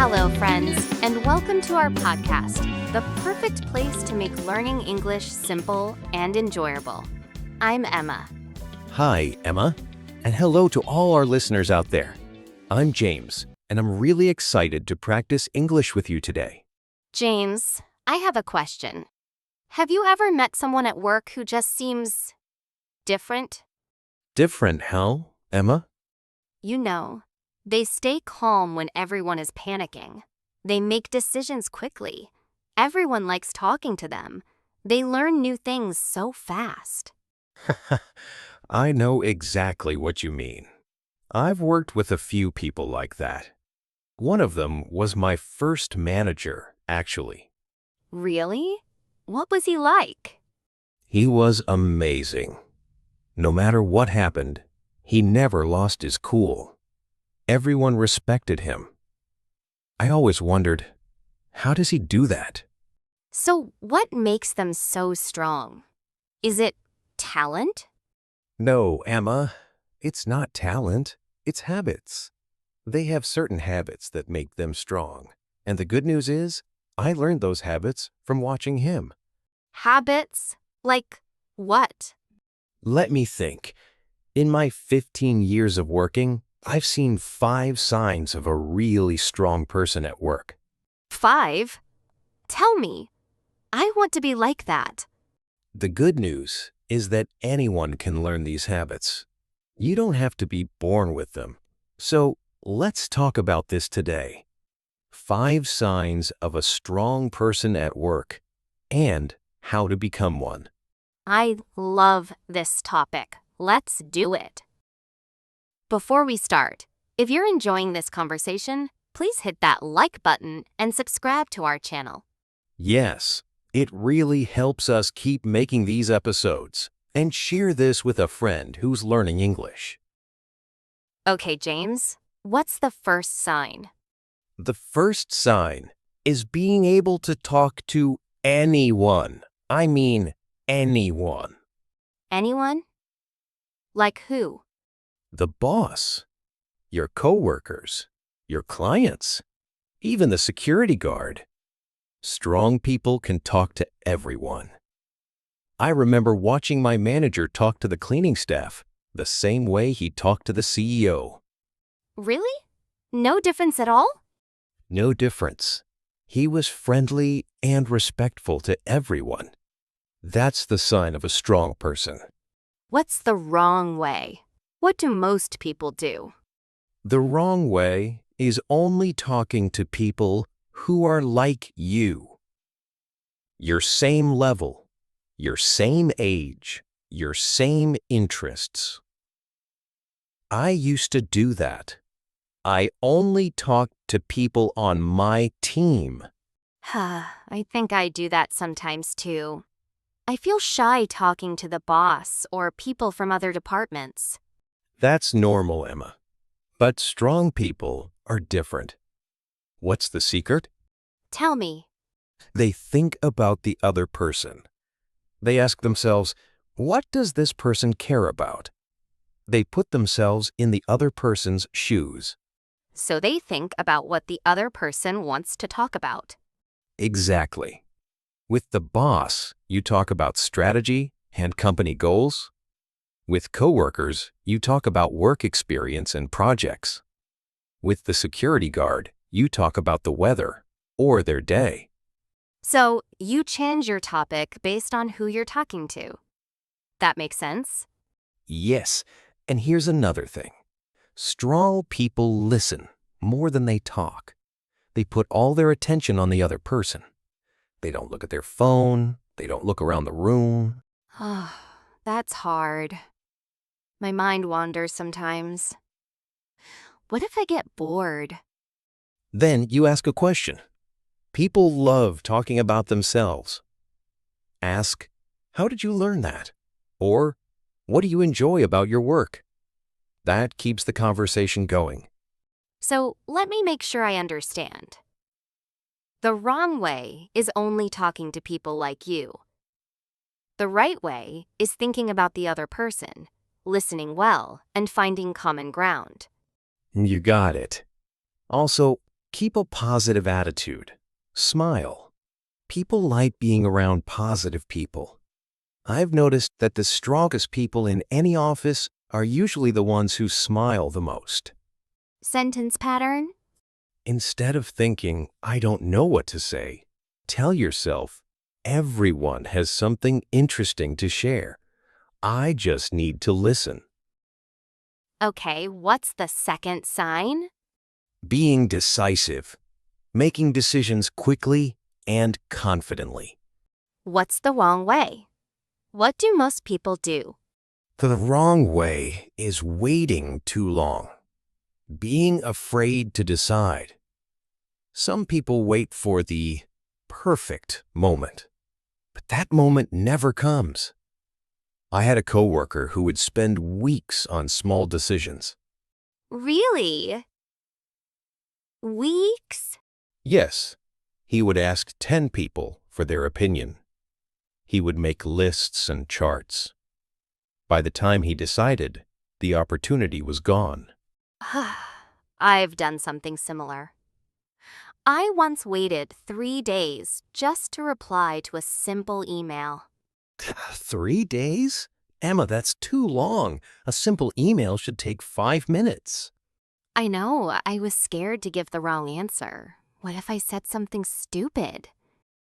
Hello, friends, and welcome to our podcast, the perfect place to make learning English simple and enjoyable. I'm Emma. Hi, Emma, and hello to all our listeners out there. I'm James, and I'm really excited to practice English with you today. James, I have a question. Have you ever met someone at work who just seems different? Different how, Emma? You know, they stay calm when everyone is panicking. They make decisions quickly. Everyone likes talking to them. They learn new things so fast. I know exactly what you mean. I've worked with a few people like that. One of them was my first manager, actually. Really? What was he like? He was amazing. No matter what happened, he never lost his cool. Everyone respected him. I always wondered, how does he do that? So, what makes them so strong? Is it talent? No, Emma, it's not talent, it's habits. They have certain habits that make them strong. And the good news is, I learned those habits from watching him. Habits? Like what? Let me think. In my 15 years of working, I've seen 5 signs of a really strong person at work. 5? Tell me. I want to be like that. The good news is that anyone can learn these habits. You don't have to be born with them. So let's talk about this today. 5 signs of a strong person at work and how to become one. I love this topic. Let's do it. Before we start, if you're enjoying this conversation, please hit that like button and subscribe to our channel. Yes, it really helps us keep making these episodes. And share this with a friend who's learning English. Okay, James, what's the first sign? The first sign is being able to talk to anyone. I mean, anyone. Anyone? Like who? The boss, your coworkers, your clients, even the security guard. Strong people can talk to everyone. I remember watching my manager talk to the cleaning staff the same way he talked to the CEO. Really? No difference at all? No difference. He was friendly and respectful to everyone. That's the sign of a strong person. What's the wrong way? What do most people do? The wrong way is only talking to people who are like you. Your same level, your same age, your same interests. I used to do that. I only talked to people on my team. I think I do that sometimes too. I feel shy talking to the boss or people from other departments. That's normal, Emma. But strong people are different. What's the secret? Tell me. They think about the other person. They ask themselves, what does this person care about? They put themselves in the other person's shoes. So they think about what the other person wants to talk about. Exactly. With the boss, you talk about strategy and company goals. With coworkers, you talk about work experience and projects. With the security guard, you talk about the weather or their day. So you change your topic based on who you're talking to. That makes sense? Yes, and here's another thing. Strong people listen more than they talk. They put all their attention on the other person. They don't look at their phone. They don't look around the room. Oh, that's hard. My mind wanders sometimes. What if I get bored? Then you ask a question. People love talking about themselves. Ask, how did you learn that? Or, what do you enjoy about your work? That keeps the conversation going. So let me make sure I understand. The wrong way is only talking to people like you. The right way is thinking about the other person, listening well, and finding common ground. You got it. Also, Keep a positive attitude. Smile. People like being around positive people. I've noticed that the strongest people in any office are usually the ones who smile the most. Sentence pattern? Instead of thinking, I don't know what to say, tell yourself, everyone has something interesting to share. I just need to listen. Okay, what's the second sign? Being decisive. Making decisions quickly and confidently. What's the wrong way? What do most people do? The wrong way is waiting too long. Being afraid to decide. Some people wait for the perfect moment, but that moment never comes. I had a coworker who would spend weeks on small decisions. Really? Weeks? Yes, he would ask 10 people for their opinion. He would make lists and charts. By the time he decided, the opportunity was gone. I've done something similar. I once waited 3 days just to reply to a simple email. 3 days? Emma, that's too long. A simple email should take 5 minutes. I know, I was scared to give the wrong answer. What if I said something stupid?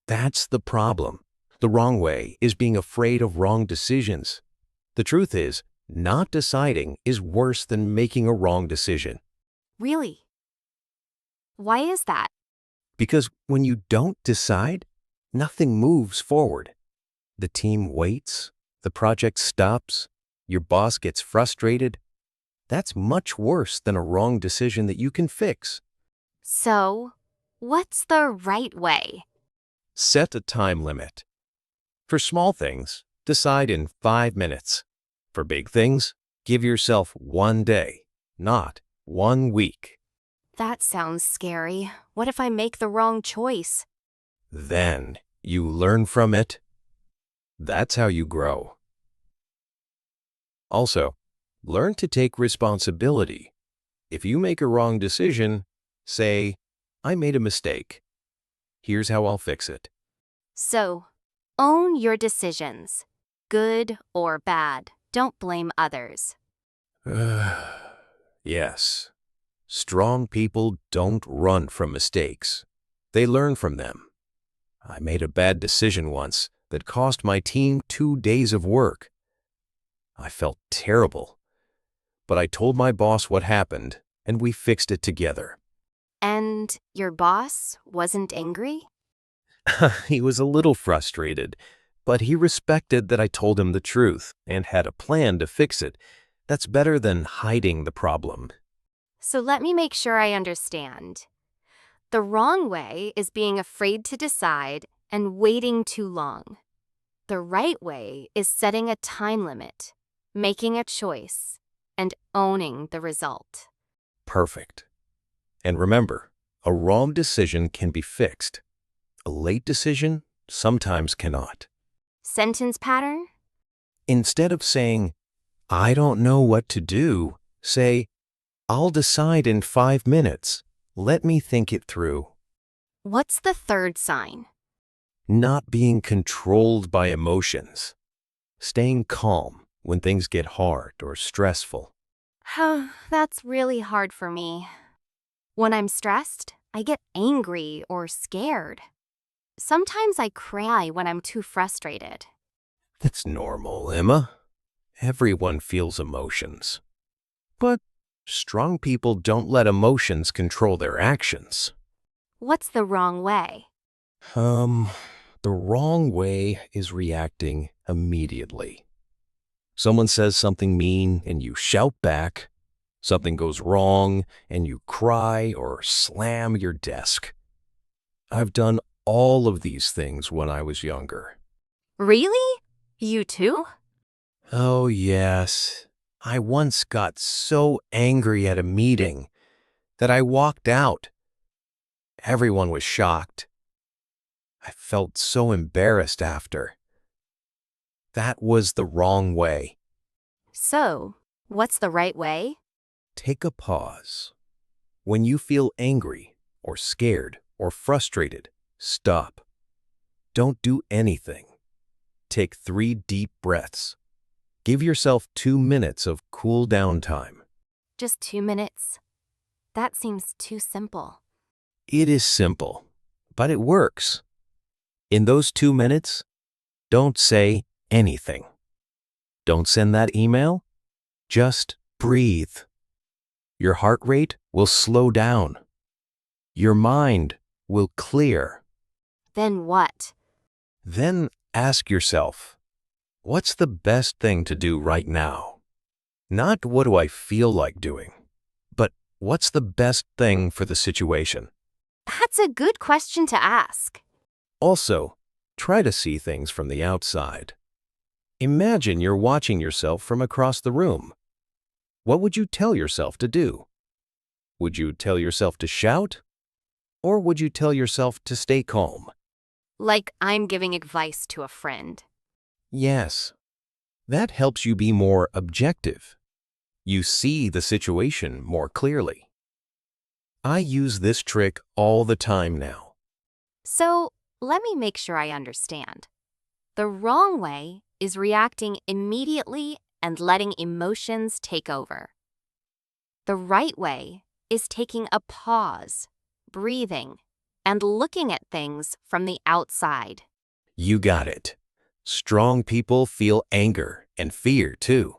That's the problem. The wrong way is being afraid of wrong decisions. The truth is, not deciding is worse than making a wrong decision. Really? Why is that? Because when you don't decide, nothing moves forward. The team waits, the project stops, your boss gets frustrated. That's much worse than a wrong decision that you can fix. So, what's the right way? Set a time limit. For small things, decide in 5 minutes. For big things, give yourself 1 day, not 1 week. That sounds scary. What if I make the wrong choice? Then you learn from it. That's how you grow. Also, learn to take responsibility. If you make a wrong decision, say, I made a mistake. Here's how I'll fix it. So, own your decisions, good or bad. Don't blame others. Yes. Strong people don't run from mistakes. They learn from them. I made a bad decision once that cost my team 2 days of work. I felt terrible, but I told my boss what happened, and we fixed it together. And your boss wasn't angry? He was a little frustrated, but he respected that I told him the truth and had a plan to fix it. That's better than hiding the problem. So let me make sure I understand. The wrong way is being afraid to decide and waiting too long. The right way is setting a time limit, making a choice, and owning the result. Perfect. And remember, a wrong decision can be fixed. A late decision sometimes cannot. Sentence pattern? Instead of saying, I don't know what to do, say, I'll decide in 5 minutes. Let me think it through. What's the third sign? Not being controlled by emotions. Staying calm when things get hard or stressful. That's really hard for me. When I'm stressed, I get angry or scared. Sometimes I cry when I'm too frustrated. That's normal, Emma. Everyone feels emotions. But strong people don't let emotions control their actions. What's the wrong way? The wrong way is reacting immediately. Someone says something mean and you shout back. Something goes wrong and you cry or slam your desk. I've done all of these things when I was younger. Really? You too? Oh, yes. I once got so angry at a meeting that I walked out. Everyone was shocked. I felt so embarrassed after. That was the wrong way. So, what's the right way? Take a pause. When you feel angry or scared or frustrated, stop. Don't do anything. Take 3 deep breaths. Give yourself 2 minutes of cool down time. Just 2 minutes? That seems too simple. It is simple, but it works. In those 2 minutes, don't say anything. Don't send that email. Just breathe. Your heart rate will slow down. Your mind will clear. Then what? Then ask yourself, what's the best thing to do right now? Not what do I feel like doing, but what's the best thing for the situation? That's a good question to ask. Also, try to see things from the outside. Imagine you're watching yourself from across the room. What would you tell yourself to do? Would you tell yourself to shout? Or would you tell yourself to stay calm? Like I'm giving advice to a friend. Yes. That helps you be more objective. You see the situation more clearly. I use this trick all the time now. So, let me make sure I understand. The wrong way is reacting immediately and letting emotions take over. The right way is taking a pause, breathing, and looking at things from the outside. You got it. Strong people feel anger and fear too.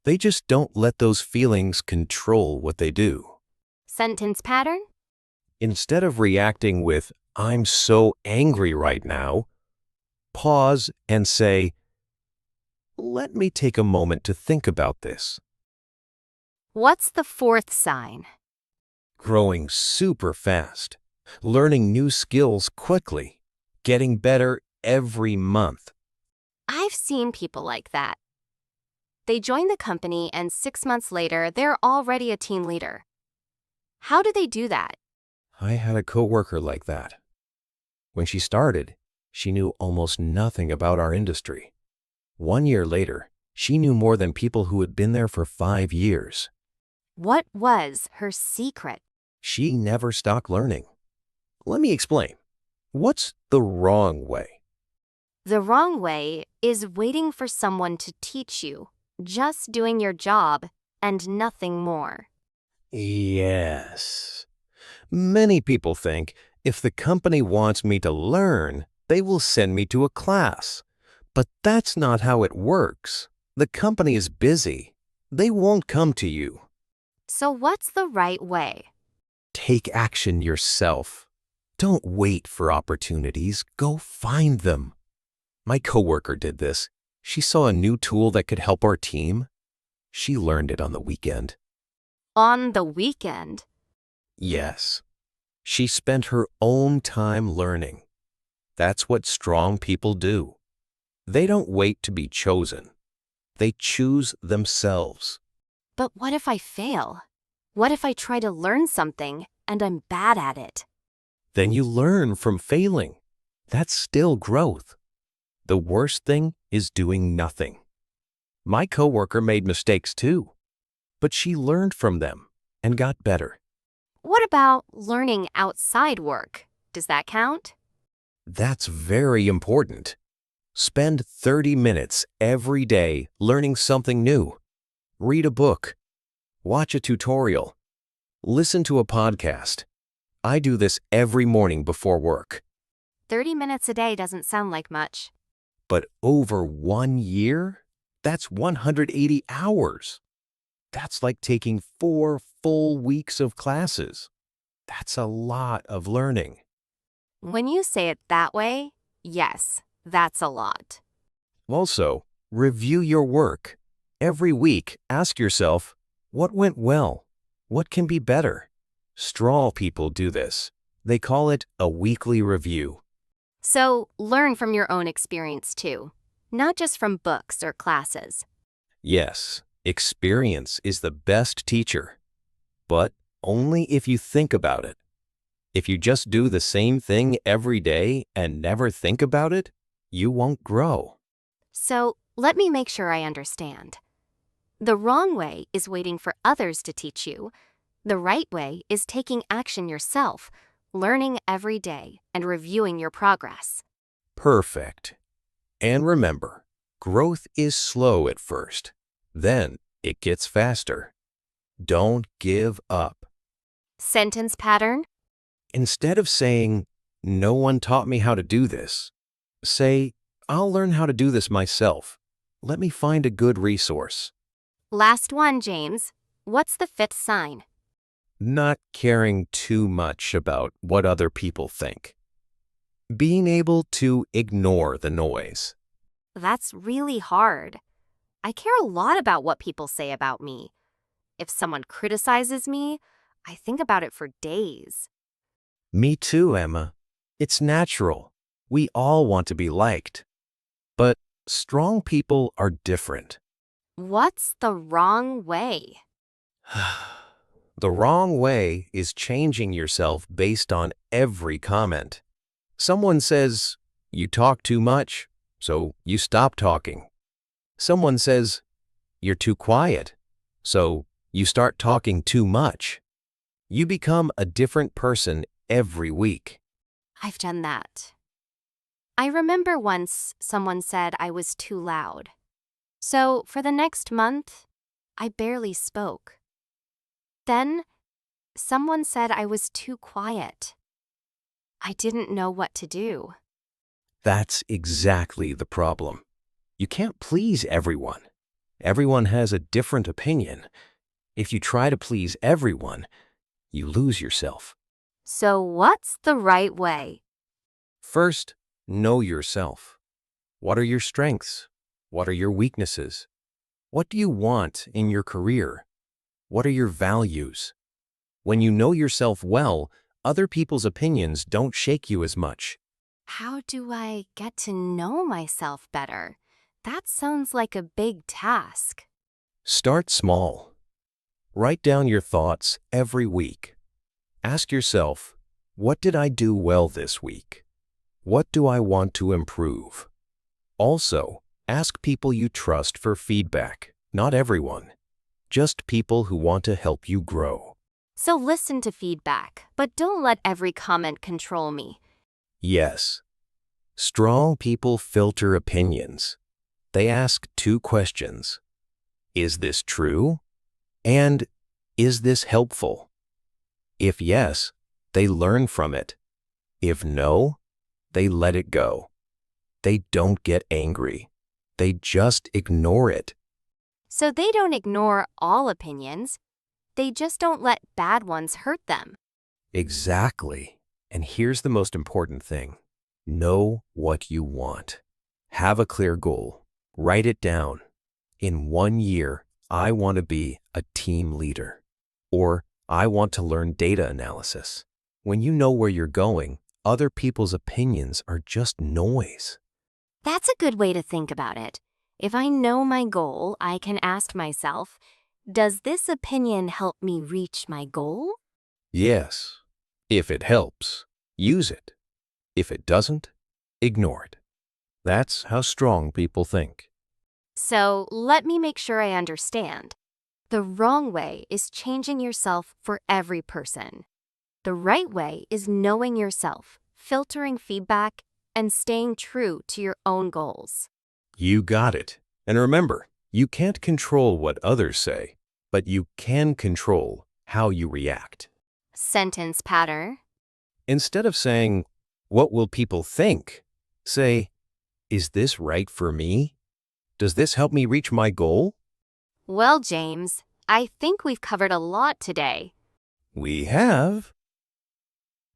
They just don't let those feelings control what they do. Sentence pattern? Instead of reacting with, "I'm so angry right now," pause and say, "Let me take a moment to think about this." What's the fourth sign? Growing super fast, learning new skills quickly, getting better every month. I've seen people like that. They join the company and 6 months later, they're already a team leader. How do they do that? I had a coworker like that. When she started, she knew almost nothing about our industry. 1 year later, she knew more than people who had been there for 5 years. What was her secret? She never stopped learning. Let me explain. What's the wrong way? The wrong way is waiting for someone to teach you, just doing your job and nothing more. Yes. Many people think if the company wants me to learn, they will send me to a class. But that's not how it works. The company is busy. They won't come to you. So what's the right way? Take action yourself. Don't wait for opportunities. Go find them. My coworker did this. She saw a new tool that could help our team. She learned it on the weekend. On the weekend? Yes. She spent her own time learning. That's what strong people do. They don't wait to be chosen. They choose themselves. But what if I fail? What if I try to learn something and I'm bad at it? Then you learn from failing. That's still growth. The worst thing is doing nothing. My coworker made mistakes too, but she learned from them and got better. What about learning outside work? Does that count? That's very important. Spend 30 minutes every day learning something new. Read a book. Watch a tutorial. Listen to a podcast. I do this every morning before work. 30 minutes a day doesn't sound like much. But over 1 year, that's 180 hours. That's like taking 4 full weeks of classes. That's a lot of learning. When you say it that way, yes, that's a lot. Also, review your work. Every week, ask yourself, what went well? What can be better? Strong people do this. They call it a weekly review. So learn from your own experience too, not just from books or classes. Yes, experience is the best teacher, but only if you think about it. If you just do the same thing every day and never think about it, you won't grow. So let me make sure I understand. The wrong way is waiting for others to teach you. The right way is taking action yourself, learning every day and reviewing your progress. Perfect. And remember, growth is slow at first. Then it gets faster. Don't give up. Sentence pattern. Instead of saying, "No one taught me how to do this," say, "I'll learn how to do this myself. Let me find a good resource." Last one, James. What's the fifth sign? Not caring too much about what other people think. Being able to ignore the noise. That's really hard. I care a lot about what people say about me. If someone criticizes me, I think about it for days. Me too, Emma. It's natural. We all want to be liked. But strong people are different. What's the wrong way? The wrong way is changing yourself based on every comment. Someone says, "You talk too much," so you stop talking. Someone says, "You're too quiet," so you start talking too much. You become a different person every week. I've done that. I remember once someone said I was too loud. So for the next month, I barely spoke. Then someone said I was too quiet. I didn't know what to do. That's exactly the problem. You can't please everyone. Everyone has a different opinion. If you try to please everyone, you lose yourself. So what's the right way? First, know yourself. What are your strengths? What are your weaknesses? What do you want in your career? What are your values? When you know yourself well, other people's opinions don't shake you as much. How do I get to know myself better? That sounds like a big task. Start small. Write down your thoughts every week. Ask yourself, what did I do well this week? What do I want to improve? Also, ask people you trust for feedback, not everyone. Just people who want to help you grow. So listen to feedback, but don't let every comment control me. Yes. Strong people filter opinions. They ask two questions. Is this true? And is this helpful? If yes, they learn from it. If no, they let it go. They don't get angry. They just ignore it. So they don't ignore all opinions. They just don't let bad ones hurt them. Exactly. And here's the most important thing. Know what you want. Have a clear goal. Write it down. In 1 year, I want to be a team leader. Or I want to learn data analysis. When you know where you're going, other people's opinions are just noise. That's a good way to think about it. If I know my goal, I can ask myself, does this opinion help me reach my goal? Yes. If it helps, use it. If it doesn't, ignore it. That's how strong people think. So let me make sure I understand. The wrong way is changing yourself for every person. The right way is knowing yourself, filtering feedback, and staying true to your own goals. You got it. And remember, you can't control what others say, but you can control how you react. Sentence pattern. Instead of saying, "What will people think?" say, "Is this right for me? Does this help me reach my goal?" Well, James, I think we've covered a lot today. We have.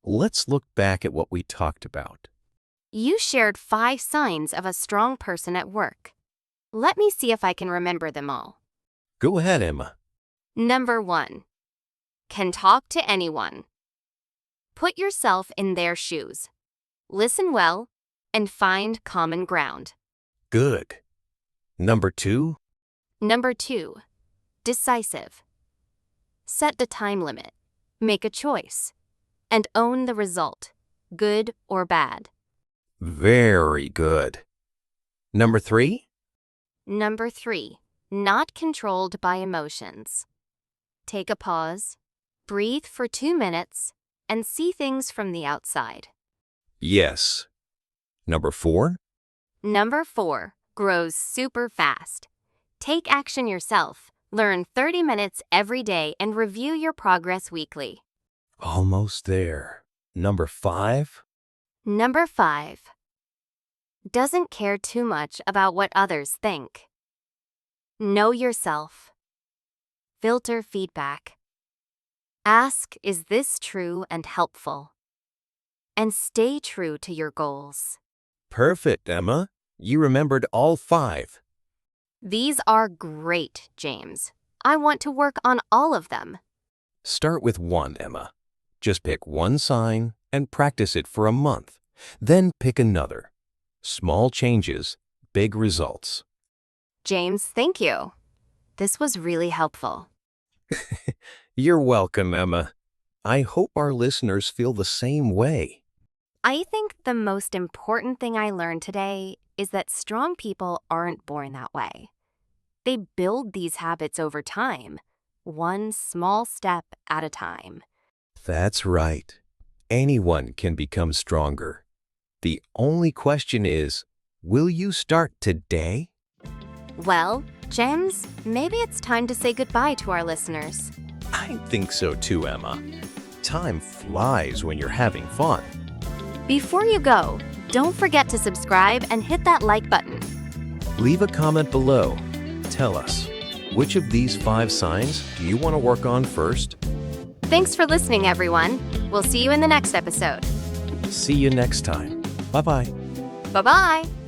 Let's look back at what we talked about. You shared 5 signs of a strong person at work. Let me see if I can remember them all. Go ahead, Emma. Number 1. Can talk to anyone. Put yourself in their shoes. Listen well and find common ground. Good. Number 2. Number 2. Decisive. Set the time limit. Make a choice. And own the result, good or bad. Very good. Number 3. Number 3. Not controlled by emotions. Take a pause, breathe for 2 minutes, and see things from the outside. Yes. Number 4. Number 4, grows super fast. Take action yourself. Learn 30 minutes every day and review your progress weekly. Almost there. Number 5. Number 5, doesn't care too much about what others think. Know yourself. Filter feedback. Ask, is this true and helpful? And stay true to your goals. Perfect, Emma. You remembered all 5. These are great, James. I want to work on all of them. Start with 1, Emma. Just pick one sign and practice it for a month. Then pick another. Small changes, big results. James, thank you. This was really helpful. You're welcome, Emma. I hope our listeners feel the same way. I think the most important thing I learned today is that strong people aren't born that way. They build these habits over time, one small step at a time. That's right. Anyone can become stronger. The only question is, will you start today? Well, James, maybe it's time to say goodbye to our listeners. I think so too, Emma. Time flies when you're having fun. Before you go, don't forget to subscribe and hit that like button. Leave a comment below. Tell us, which of these 5 signs do you want to work on first? Thanks for listening, everyone. We'll see you in the next episode. See you next time. Bye-bye. Bye-bye.